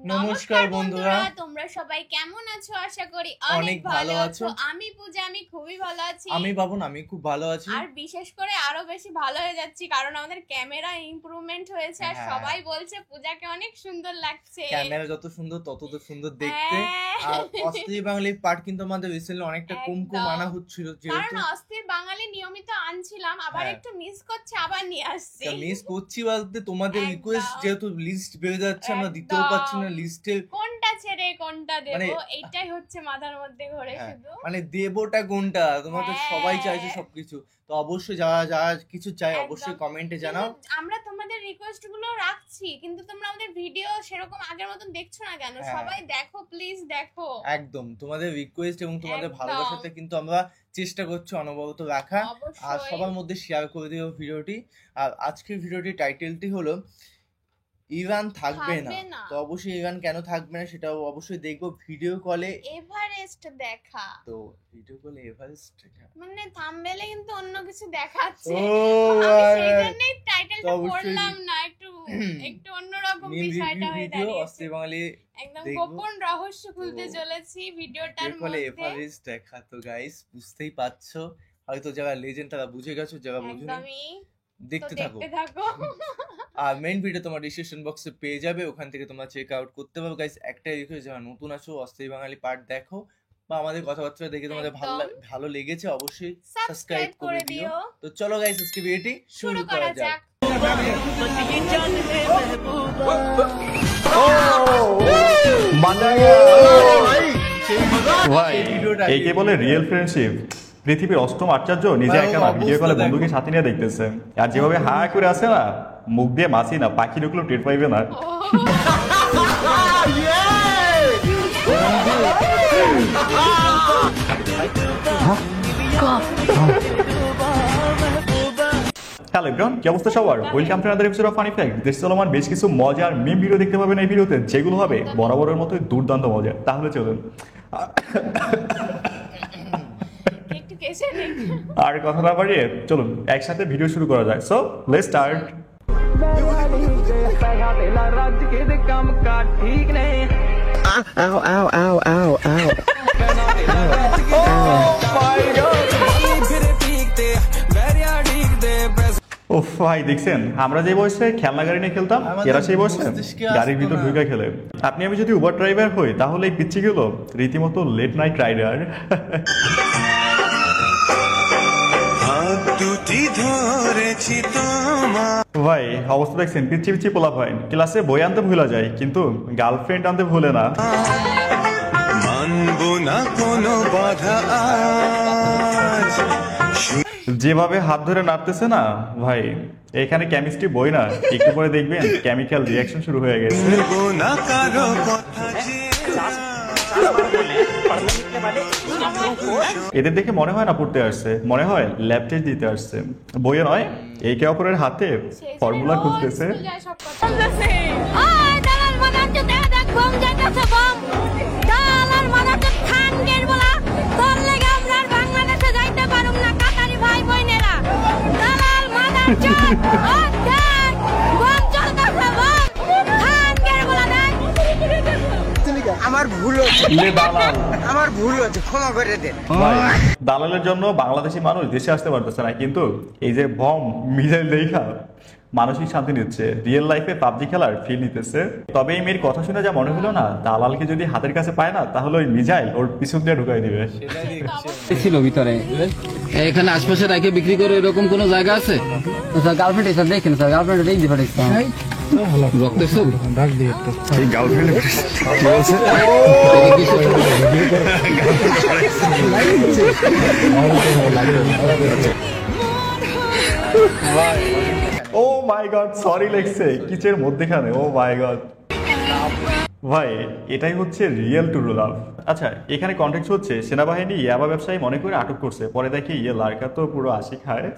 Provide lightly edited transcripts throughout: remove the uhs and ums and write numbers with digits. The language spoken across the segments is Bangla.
নমস্কার বন্ধুরা, তোমরা সবাই কেমন আছো? আশা করি অনেক ভালো আছো। আমি পূজা, আমি খুবই ভালো আছি। আমি বাবন, আমি খুব ভালো আছি। আর বিশেষ করে আরো বেশি ভালো হয়ে যাচ্ছি কারণ আমাদের ক্যামেরা ইমপ্রুভমেন্ট হয়েছে আর সবাই বলছে পূজাকে অনেক সুন্দর লাগছে। ক্যামেরা যত সুন্দর তত তো সুন্দর দেখতে। আর অস্থির বাঙালি পার্ট কিন্তু আমাদের রিসেন্টলি অনেকটা কম আনা হচ্ছিল, কারণ অস্থির বাঙালি নিয়মিত আনছিলাম, আবার একটু মিস করছে, আবার নিয়ে আসছি। মিস করছি বলতে তোমাদের রিকোয়েস্ট, যেহেতু লিস্ট বেড়ে যাচ্ছে, আমরা দিতেও পারছি না লিস্টে কোনটা ছেড়ে কোনটা দেব, এইটাই হচ্ছে মাথার মধ্যে ঘোরে শুধু। মানে দেবটা কোনটা, তোমাদের সবাই চাইছে সবকিছু। তো অবশ্যই যারা যারা কিছু চাই অবশ্যই কমেন্টে জানাও। আমরা তোমাদের রিকোয়েস্ট গুলো রাখছি, কিন্তু তোমরা আমাদের ভিডিও সেরকম আগের মতন দেখছো না কেন? সবাই দেখো, প্লিজ দেখো। একদম তোমাদের রিকোয়েস্ট এবং তোমাদের ভালোবাসাতে কিন্তু আমরা চেষ্টা করছি অনবরত রাখা, আর সবার মধ্যে শেয়ার করে দিও ভিডিওটি। আর আজকের ভিডিওটির টাইটেলটি হলো ইভান থাকবে না। তো অবশ্যই ইভান কেন থাকবে না সেটাও অবশ্যই দেখবো। ভিডিও কলে এভারেস্ট দেখা, তো ভিডিও কলে এভারেস্ট দেখা মানে থাম্বনেলে কিন্তু অন্য কিছু দেখাচ্ছে, আমি সেইজন্যই টাইটেলটা পড়লাম না, একটু অন্যরকম বিষয়টা হয়ে দাঁড়িয়েছে। অস্থির বাঙালি একদম গোপন রহস্য খুলতে চলেছি ভিডিওটার মধ্যে। এভারেস্ট দেখা, তো গাইস বুঝতেই পারছো, হয়তো যারা লেজেন্ড তারা বুঝে গেছো, যারা বুঝুনি দেখতে থাকো। আর মেইন ভিডিও তোমার ডিসক্রিপশন বক্সে পেয়ে যাবে, ওখান থেকে তোমরা চেক আউট করতে পারো। গাইস একটাই রিকোয়েস্ট, যারা নতুন আছো অস্থির বাঙালি পার্ট দেখো বা আমাদের কথাবার্তা দেখে তোমাদের ভালো লেগেছে, অবশ্যই সাবস্ক্রাইব করে দিও। তো চলো গাইস আজকে ভিডিওটি শুরু করা যাক। ভাই একে বলে রিয়েল ফ্রেন্ডশিপ। পৃথিবীর অষ্টম আচার্য নিজে একটা ভিডিও কলে বন্ধুকে সাথে নিয়ে দেখতেছে, আর যেভাবে হা করে আছে না, মুখ দিয়ে মাছি না পাখি ঢুকলেও টের পাইবে না। হ্যালো এভরিওয়ান, কি অবস্থা সবার? Welcome to another episode of funny fact. দেশ চলমান বেশ কিছু মজার মিম ভিডিও দেখতে পাবেন এই ভিডিওতে, যেগুলো হবে বরাবরের মতোই দুর্দান্ত মজা। তাহলে চলুন আর কথা না বাড়িয়ে চলুন একসাথে ভিডিও শুরু করা যায়। So let's start. ও ভাই দেখছেন, আমরা যে বয়সে খেলনা গাড়ি নিয়ে খেলতাম, এরা সেই বয়সে গাড়ির ভিতর ঢুকে খেলে। আপনি আমি যদি উবার ড্রাইভার হই তাহলে এই পিচ্ছি গুলো রীতিমতো লেট নাইট রাইডার। ভাই অবস্থা দেখছেন, পিচ্ছি পিচ্ছি পোলা ভাই ক্লাসে বই আনতে ভুলা যায় কিন্তু গার্লফ্রেন্ড আনতে ভুলে না। যেভাবে হাত ধরে নাড়তেছে না ভাই, এখানে কেমিস্ট্রি বই না, একটু পরে দেখবেন কেমিক্যাল রিঅ্যাকশন শুরু হয়ে গেছে। এদের দেখে মনে হয় না পড়তে আসছে, মনে হয় ল্যাব টেস্ট দিতে আসছে। বইয়ে নয়, একে অপরের হাতে ফর্মুলা খুঁজতেছে। আমার ভুল হচ্ছে, ক্ষমা করে দেন। দালালের জন্য বাংলাদেশি মানুষ দেশে আসতে পারতেছে না, কিন্তু এই যে বম মিসাইল দেখা মানসিক শান্তি নিচ্ছে, রিয়েল লাইফে পাবজি খেলার ফিল নিতেছে। তবে এই মেয়ের কথা শুনে যা মনে হলো না, দালালকে যদি হাতের কাছে পায় না তাহলে ওই মিসাইল ওর পিছন দিয়ে ঢুকাই দিবে। ছিল ভিতরে এখানে আশপাশে রাখে বিক্রি করে এরকম কোন জায়গা আছে? স্যার গার্লফ্রেন্ড এসে দেখেন, স্যার গার্লফ্রেন্ড রেখে দিয়ে পাঠাইছে। রক্তের ডাক দিয়ে একটু এই girlfriend O my god, sorry লেখছে কিচের মধ্যেখানে। ও মাই গড ভাই, এটাই হচ্ছে রিয়েল টু লাভ। আচ্ছা, এখানে কনটেক্সট হচ্ছে সেনাবাহিনী ইয়াবা ব্যবসায়ী মনে করে আটক করছে, পরে দেখি ইয়ে লাড়কা তো পুরো আশি খায়।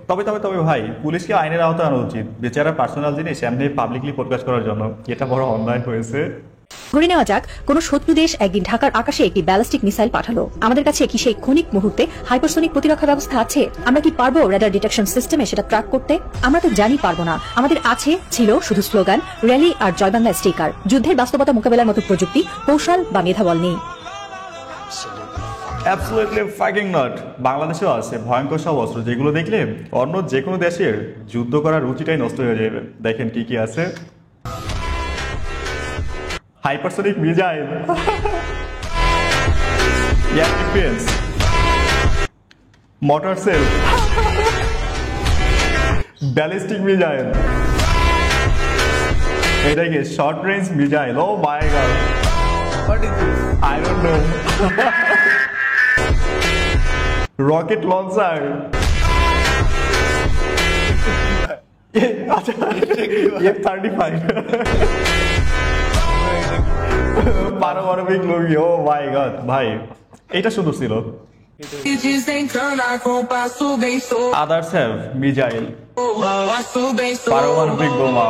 তবে তবে তবে ভাই, পুলিশকে আইনের আওতায় আনা উচিত। বেচারা পার্সোনাল জিনিস এমনি পাবলিকলি প্রকাশ করার জন্য এটা বড় অন্যায় হয়েছে। ধরে নেওয়া যাক কোনো শত্রু দেশ একদিন ঢাকার আকাশে একটি ব্যালিস্টিক মিসাইল পাঠালো। আমাদের কাছে কি সেই ক্ষণিক মুহূর্তে হাইপারসোনিক প্রতিরক্ষা ব্যবস্থা আছে? আমরা কি পারবো রাডার ডিটেকশন সিস্টেমে সেটা ট্র্যাক করতে? আমরা তো জানি পারবো না। আমাদের ছিল শুধু স্লোগান, র্যালি আর জয় বাংলা স্টিকার। যুদ্ধের বাস্তবতা মোকাবেলার মতো প্রযুক্তি, কৌশল বা মেধাবল নেই। Absolutely fucking not. বাংলাদেশেও আছে ভয়ঙ্কর সব অস্ত্র যেগুলো দেখলে অন্য যে কোনো দেশের যুদ্ধ করার রুচিটাই নষ্ট হয়ে যাবে। দেখেন কি কি আছে। Hypersonic missile, air defence, mortar shell, ballistic missile, এটা কি short range missile. Oh my God, What is this? I don't know. Rocket launcher. F-35. পারমাণবিক লোগি। ও মাই গড ভাই, এটা সুন্দর ছিল। আদার্স হ্যাভ মিসাইল, পারমাণবিক বোমা,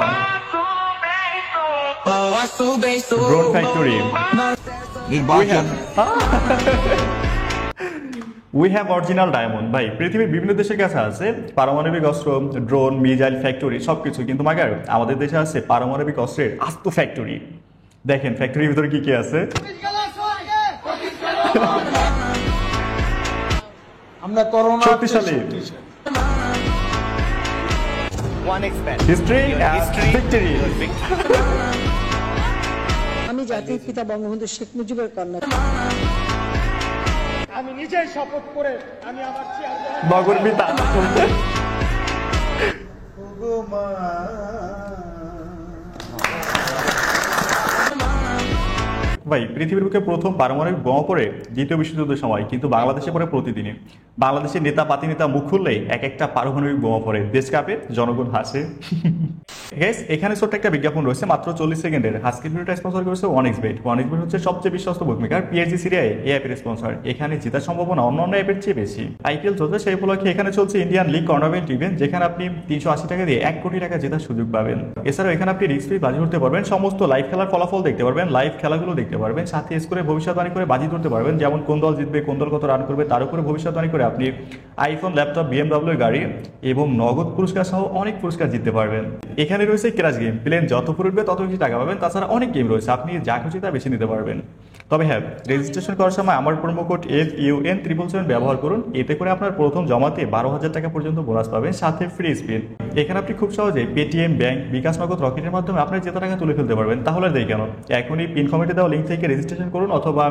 drone factory. We have original diamond. ভাই পৃথিবীর বিভিন্ন দেশের কাছে আছে পারমাণবিক অস্ত্র, ড্রোন, মিসাইল ফ্যাক্টরি সবকিছু, কিন্তু মাগার আমাদের দেশে আছে পারমাণবিক অস্ত্রের আস্ত ফ্যাক্টরি। দেখেন ফ্যাক্টরির ভিতরে কি কি আছে। আমরা করোনা শক্তিশালী হিস্ট্রি ভিক্টরি। আমি জাতির পিতা বঙ্গবন্ধু শেখ মুজিবের কন্যা। আমি নিজেই শপথ করে আমি আমার নগর পিতা। ভাই পৃথিবীর বুকে প্রথম পারমাণবিক বোমা পড়ে দ্বিতীয় বিশ্বযুদ্ধের সময়, কিন্তু বাংলাদেশে পড়ে প্রতিদিনই। বাংলাদেশের নেতা পাতি নেতা মুখ খুললেই এক একটা পারমাণবিক বোমা পড়ে, দেশ কাঁপে, জনগণ হাসে। গাইস এখানে ছোট্ট একটা বিজ্ঞাপন রয়েছে মাত্র 40 সেকেন্ডের। আজকের ভিডিওটা স্পন্সর করেছে 1xBet। 1xBet হচ্ছে সবচেয়ে বিশ্বস্ত বুকমেকার, পিএসজি সিরিয়ায় এই অ্যাপের স্পন্সর। এখানে জেতার সম্ভাবনা অন্যান্য অ্যাপের চেয়ে বেশি। আইপিএল চলছে, সেই উপলক্ষে এখানে চলছে ইন্ডিয়ান লিগ টুর্নামেন্ট ইভেন্ট, যেখানে আপনি 380 টাকা দিয়ে 1 কোটি টাকা জেতার সুযোগ পাবেন। এছাড়াও এখানে আপনি রিস্ক ফ্রি বাজি ধরতে পারবেন, সমস্ত লাইভ খেলার ফলাফল দেখতে পারবেন, লাইভ খেলাগুলো দেখতে পারবেন, সাথে স্কোরে ভবিষ্যৎবাণী করে বাজি ধরতে পারবেন, যেমন কোন দল জিতবে, কোন দল কত রান করবে, তার উপরে ভবিষ্যৎবাণী করে আপনি আইফোন, ল্যাপটপ, BMW গাড়ি এবং নগদ পুরস্কার সহ অনেক পুরস্কার জিততে পারবেন। এখানে রয়েছে ক্রাশ গেম, প্লেন যত ফুরবে তত বেশি টাকা পাবেন। তাছাড়া অনেক গেম রয়েছে, আপনি যা খুশি তা বেছে নিতে পারবেন। তবে হ্যাঁ, রেজিস্ট্রেশন করার সময় আমার প্রোমো কোড FUN777 ব্যবহার করুন। এতে করে আপনার প্রথম জমাতে 12,000 টাকা পর্যন্ত বোনাস পাবেন, সাথে ফ্রি স্পিন। এখানে আপনি খুব সহজেই পেটিএম, ব্যাংক, বিকাশ নগদ, রকেটের মাধ্যমে আপনার জেতা টাকা তুলে ফেলতে পারবেন। তাহলে দেই কেন, এখনই পিন কমেন্টে দেওয়া লিঙ্ক থেকে রেজিস্ট্রেশন করুন, অথবা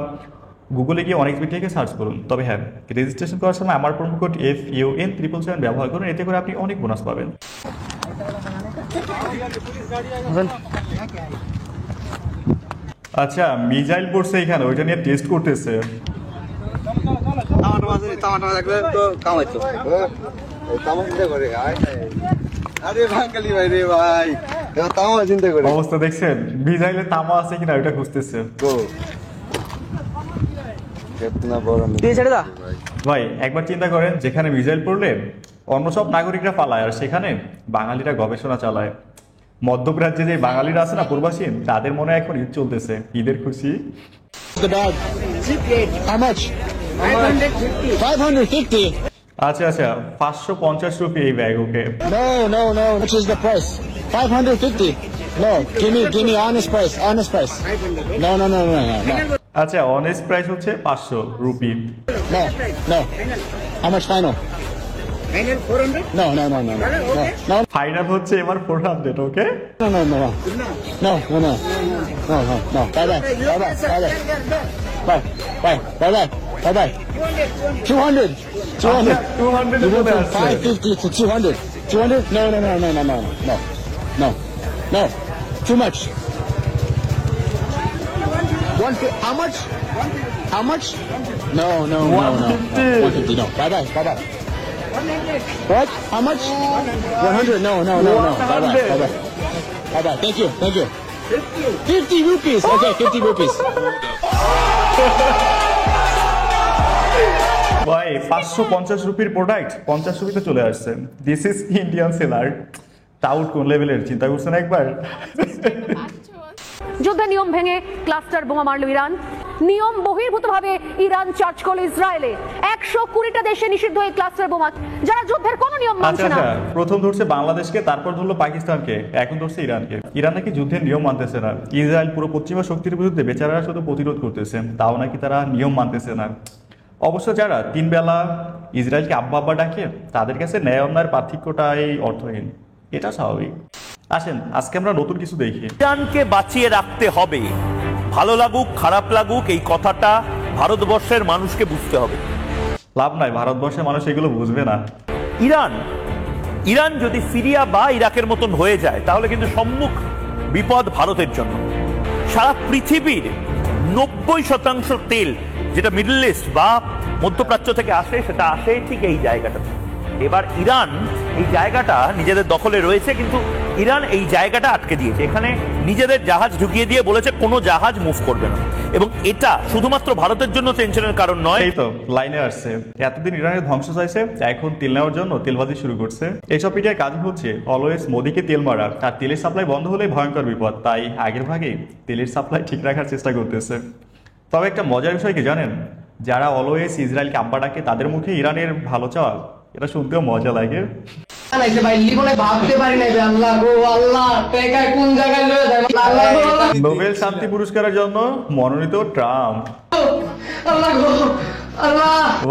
গুগলে গিয়ে 1xBet থেকে সার্চ করুন। তবে হ্যাঁ, রেজিস্ট্রেশন করার সময় আমার প্রোমো কোড FUN777 ব্যবহার করুন, এতে করে আপনি অনেক বোনাস পাবেন। আচ্ছা, মিসাইল পড়ছে এখানে, ওইটা নিয়ে টেস্ট করতেছে। অবস্থা দেখছেন, মিসাইলে তামা আছে কিনা ওইটা খুঁজতেছে। ভাই একবার চিন্তা করেন, যেখানে মিসাইল পড়লে অন্য সব নাগরিকরা পালায়, আর সেখানে বাঙালিরা গবেষণা চালায়। মধ্যপ্রাচ্যে যে বাঙালিরা আছে না, প্রবাসী, তাদের মনে এখন ঈদ চলতেছে, ঈদের খুশি। আচ্ছা আচ্ছা, 550 রুপি এই ব্যাগ। ওকে, আচ্ছা, অনেস্ট প্রাইস হচ্ছে 500 রুপি। ফাইনাল হচ্ছে এবার 400। ওকে, How much? No. 150. No. Bye. What? How much? 100. No. Bye. Thank you. 50 rupees. Okay, 50 rupees. ভাই 550 রুপির প্রোডাক্ট 50 রুপিতে চলে আসছে। This is Indian seller. Tout কোন লেভেলের চিন্তা করছেন একবার? যুদ্ধের নিয়ম ভেঙে ক্লাস্টার বোমা মারল ইরান। নিয়ম বহির্ভূতভাবে ইরান চার্জ করল ইসরায়েলে। 120টা দেশে নিষিদ্ধ এই ক্লাস্টার বোমা, যারা যুদ্ধের কোনো নিয়ম মানছে না। প্রথম ধরছে বাংলাদেশকে, তারপর ধরলো পাকিস্তানকে, এখন ধরছে ইরানকে। ইরান নাকি যুদ্ধের নিয়ম মানতেছে না। ইসরায়েল পুরো পশ্চিমা শক্তির বিরুদ্ধে বেচারারা শুধু প্রতিরোধ করতেছে, তাও নাকি তারা নিয়ম মানতেছে না। অবশ্য যারা 3 বেলা ইসরায়েলকে আব্বা আব্বা ডাকে, তাদের কাছে ন্যায় অন্যায়ের পার্থক্যটাই অর্থহীন। এটা স্বাভাবিক। আসেন আজকে আমরা নতুন কিছু দেখি। ইরানকে বাঁচিয়ে রাখতে হবে, ভালো লাগুক খারাপ লাগুক, এই কথাটা ভারতবর্ষের মানুষকে বুঝতে হবে। লাভ নাই, ভারতবর্ষের মানুষ এগুলো বুঝবে না। ইরান যদি সিরিয়া বা ইরাকের মতন হয়ে যায়, তাহলে কিন্তু সম্মুখ বিপদ ভারতের জন্য। সারা পৃথিবীর 90% তেল যেটা মিডল ইস্ট বা মধ্যপ্রাচ্য থেকে আসে, সেটা আসে ঠিক এই জায়গাটাতে। এবার ইরান এই জায়গাটা নিজেদের দখলে রয়েছে, কিন্তু ইরান এই জায়গাটা আটকে দিয়েছে। এখানে নিজেদের জাহাজ ঢুকিয়ে দিয়ে বলেছে কোনো জাহাজ মুভ করবে না। এবং এটা শুধুমাত্র ভারতের জন্য টেনশনের কারণ নয়। এই তো লাইনে আসছে, এতদিন ইরানের ধ্বংস চাইছে, এখন তেল নেওয়ার জন্য তেলবাজি শুরু করছে। এইসব মিডিয়ার কাজ হচ্ছে অলওয়েজ মোদিকে তেল মারা, আর তেলের সাপ্লাই বন্ধ হলে ভয়ঙ্কর বিপদ। তাই আগের ভাগে তেলের সাপ্লাই ঠিক রাখার চেষ্টা করতেছে। তবে একটা মজার বিষয় কি জানেন, যারা অলওয়েজ ইসরায়েলকে আব্বা ডাকে, তাদের মুখে ইরানের ভালো চাওয়া, এটা শুনতেও মজা লাগে। নোবেল শান্তি পুরস্কারের জন্য মনোনীত ট্রাম্প।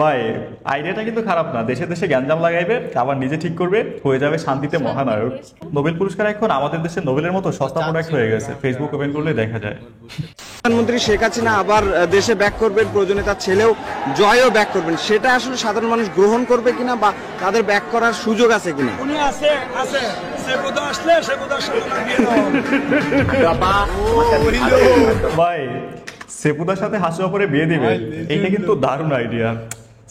ভাই আইডিয়াটা কিন্তু খারাপ না। দেশে দেশে গ্যাঞ্জাম লাগাইবে, আবার নিজে ঠিক করবে, হয়ে যাবে শান্তিতে মহানায়ক। নোবেল পুরস্কার এখন আমাদের দেশে নোবেলের মতো সস্তা প্রোডাক্ট হয়ে গেছে, ফেসবুক ওপেন করলে দেখা যায়। প্রধানমন্ত্রী শেখ হাসিনা আবার দেশে ব্যাক করবেন, প্রয়োজনে তার ছেলেও জয়ও ব্যাক করবেন, সেটা আসলে সাধারণ মানুষ গ্রহণ করবে কিনা বা তাদের ব্যাক করার সুযোগ আছে কিনা? উনি আছে সেবুদা আসলে সেবুদার সাথে ভাই সেপুদার সাথে হাসির পরে বিয়ে দিবে, এইটা কিন্তু দারুণ আইডিয়া।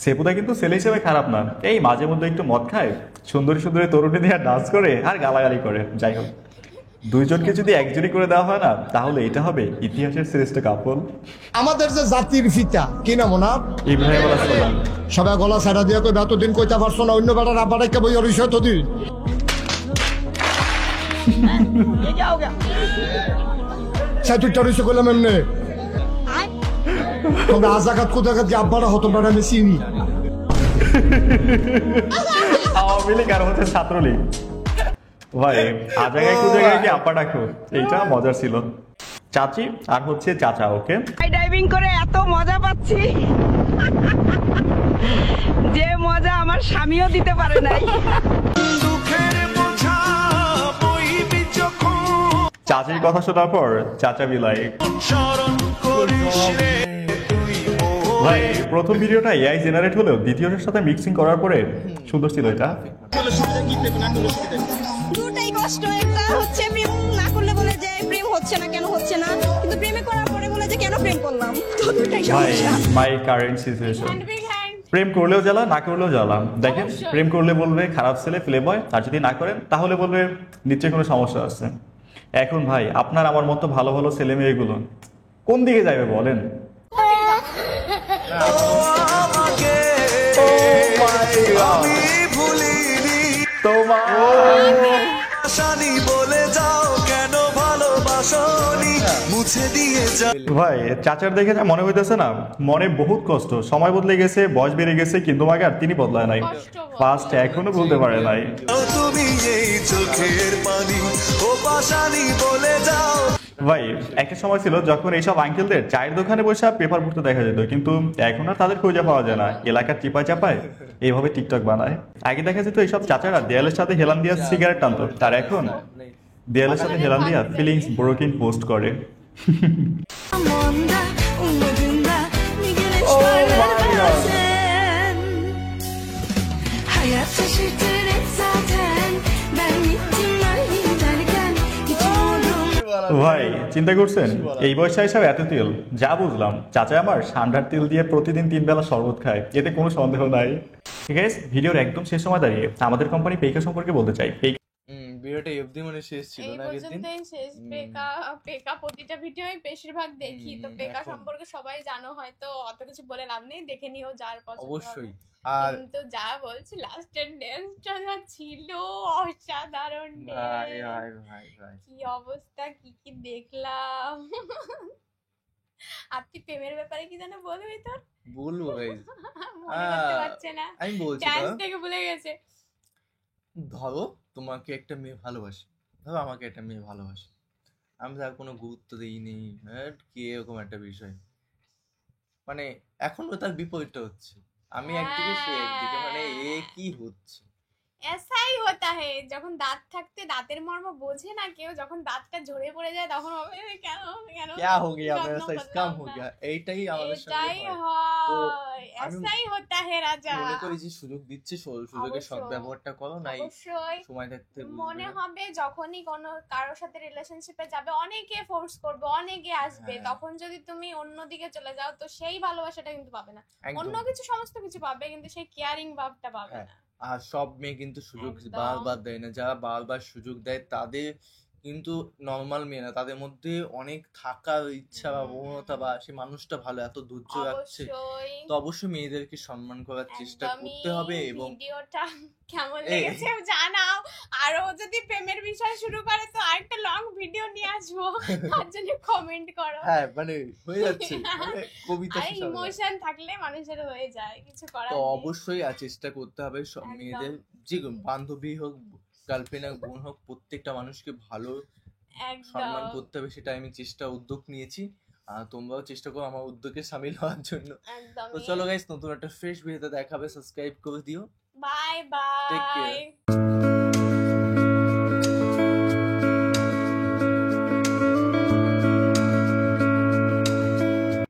সেপুদা কিন্তু ছেলে হিসেবে খারাপ না, এই মাঝে মধ্যে একটু মদ খায়, সুন্দরী সুন্দরী তরুণী দিয়ে ডান্স করে আর গালাগালি করে। যাই হোক, দুইজনকে যদি একজনই করে দেওয়া হয় না, তাহলে এটা হবে ইতিহাসের শ্রেষ্ঠ কাপল। আমাদের যে জাতির ফিতা কি নাম ওনার, ইব্রাহিম আলাইহিস সালাম। সবাই গলা ছাড়া দিয়ে কই এতদিন কইতা পারছো না, অন্য বেটার আব্বাটা কে বই অরিশ তো দিন তুইটা রইছে কইলাম এমনি। তোমরা আজাকাত কোথাকাত যে আব্বারা হতো বেটা আমি চিনি। আওয়ামী লীগ আর হচ্ছে ছাত্রলীগ। ভাই আজাগায় কোথায় কি আব্বা ডাকো, এইটা মজার ছিল। চাচি আর হচ্ছে চাচা। ওকে, ডাইভিং করে এত মজা পাচ্ছি যে মজা আমার স্বামীও দিতে পারে নাই। চাচির কথা শোনার পর চাচা বিলাই। ভাই প্রথম ভিডিওটা এআই জেনারেট হলেও দ্বিতীয়টার সাথে মিক্সিং করার পরে সুন্দর ছিল এটা। দুটাই কষ্ট, একটা হচ্ছে প্রেম না করলে বলে যে প্রেম হচ্ছে না, কেন হচ্ছে না, কিন্তু প্রেমে করার পরে বলে যে কেন প্রেম করলাম, তো দুটাই সমস্যা। মাই কারেন্ট সিচুয়েশন। প্রেম করলেও জ্বালা, না করলেও জ্বালা। দেখেন প্রেম করলে বলবে খারাপ ছেলে প্লে বয়, আর যদি না করেন তাহলে বলবে নিশ্চয়ই কোনো সমস্যা আছে। এখন ভাই আপনার আমার মতো ভালো ভালো ছেলে মেয়েগুলো কোন দিকে যাবে বলেন? ভাই চাচার দেখে যা মনে হইতেছে না, মনে বহুত কষ্ট। সময় বদলে গেছে, বয়স বেড়ে গেছে, কিন্তু মাগার তিনি বদলায় নাই। ফার্স্ট এখনো বলতে পারে নাই। ভাই একটা সময় ছিল যখন এইসব আঙ্কেলদের চায়ের দোকানে বসে পেপার পড়তে দেখা যেত, কিন্তু এখন আর তাদের খুঁজে পাওয়া যায় না। এলাকার চিপায় চাপায় এইভাবে টিকটক বানায়। আগে দেখা যেত এইসব চাচারা দেয়ালের সাথে হেলান দিয়া সিগারেট টানতো, তার এখন দেয়ালের সাথে হেলান দিয়া ফিলিংস ব্রোকেন পোস্ট করে। ভাই চিন্তা করছেন এই বয়সে হিসাব এত তেল? যা বুঝলাম চাচা আমার সান্ডার তেল দিয়ে প্রতিদিন 3 বেলা শরবত খায়, এতে কোনো সন্দেহ নাই। ঠিক আছে, ভিডিওর একদম শেষ সময় দাঁড়িয়ে আমাদের কোম্পানি পেইকা সম্পর্কে বলতে চাই। ভিডিওটা এফডি মানে শেষ ছিল এই না আগের দিন পর্যন্তই শেষ। পেকা প্রতিটা ভিডিওই বেশিরভাগ দেখি, তো পেকা এখন- সম্পর্কে সবাই জানো, হয়তো অত কিছু বলে লাভ নেই, দেখে নিও যার পছন্দ হবে। অবশ্যই। আর কিন্তু যা বলছি লাস্টের ড্যান্সটা যা ছিল অসাধারণ ভাই dance। ভাই ভাই ভাই কি অবস্থা, কি কি দেখলাম। আর তুই প্রেমের ব্যাপারে কি জানো বলবি তোর? বলবো গাইস, মনে করতে পারছে না, আমি বলছি ডান্স তো, থেকে ভুলে গেছে। ধরো তোমাকে একটা মেয়ে ভালোবাসে, ধরো আমাকে একটা মেয়ে ভালোবাসে, আমি তার কোনো গুরুত্ব দিইনি, কি এরকম একটা বিষয়, মানে এখনো তার বিপরীতটা হচ্ছে, আমি একদিকে সে একদিকে, মানে এ কি হচ্ছে। এসাই হতা হে, যখন দাঁত থাকতে দাঁতের মর্ম বোঝে না কেউ, যখন দাঁতটা ঝরে পড়ে যায় তখন হবে কেন কেন क्या हो गया যত্ন मेरा साइज করলাম कम हो না। गया, এইটাই আমাদের সঙ্গে এটাই হয়। তো হয়, আমি এসাই হতা হে রাজা। মনে করি যে সুযোগ দিচ্ছে, সুযোগের অবশ্যই। সদ্ব্যবহারটা করো, নাই অবশ্যই সময় থাকতে বুঝবে মনে না। হবে যখনই কোনো কারোর সাথে রিলেশনশিপে যাবে, অনেকে ফোর্স করবে, অনেকে আসবে, হ্যাঁ। তখন যদি তুমি অন্যদিকে চলে যাও তো সেই ভালোবাসাটা কিন্তু পাবে না। একদম। অন্য কিছু সমস্ত কিছু পাবে, কিন্তু সেই কেয়ারিং ভাবটা পাবে হ্যাঁ। না। আর সব মেয়ে কিন্তু সুযোগ একদম। বারবার দেয় না, যারা বারবার সুযোগ দেয় তাদের কিন্তু নর্মাল মেয়ে না, তাদের মধ্যে অনেক থাকার ইচ্ছা বা প্রবণতা, বা সেই মানুষটা ভালো, এত ধৈর্য রাখছে, অবশ্যই তো অবশ্যই মেয়েদেরকে সম্মান করার চেষ্টা একদমই। করতে হবে। এবং ভিডিওটা কেমন এই- লেগেছে জানাও, আরো যদি প্রেমের বিষয় শুরু করে তো আরেকটা লং ভিডিও নিয়ে আসবো, তার জন্য কমেন্ট করো। হ্যাঁ মানে হয়ে যাচ্ছে, মানে কবিতা আর শেষ হবে না। ইমোশন থাকলে মানুষের হয়ে যায়, কিছু করার তো নেই। অবশ্যই আর চেষ্টা করতে হবে সব একদম। মেয়েদের, যে বান্ধবী হোক, গার্লফ্রেন্ড হোক, বোন হোক, প্রত্যেকটা মানুষকে ভালো সম্মান একদম করতে হবে, সেটা আমি উদ্যোগ নিয়েছি। তোমরাও চেষ্টা করো আমার উদ্যোগে সামিল হওয়ার জন্য। তো একদমই। চলো গাইস, নতুন একটা ফ্রেশ ভিডিওতে দেখাবে, সাবস্ক্রাইব করে দিও। Bye Take bye. care.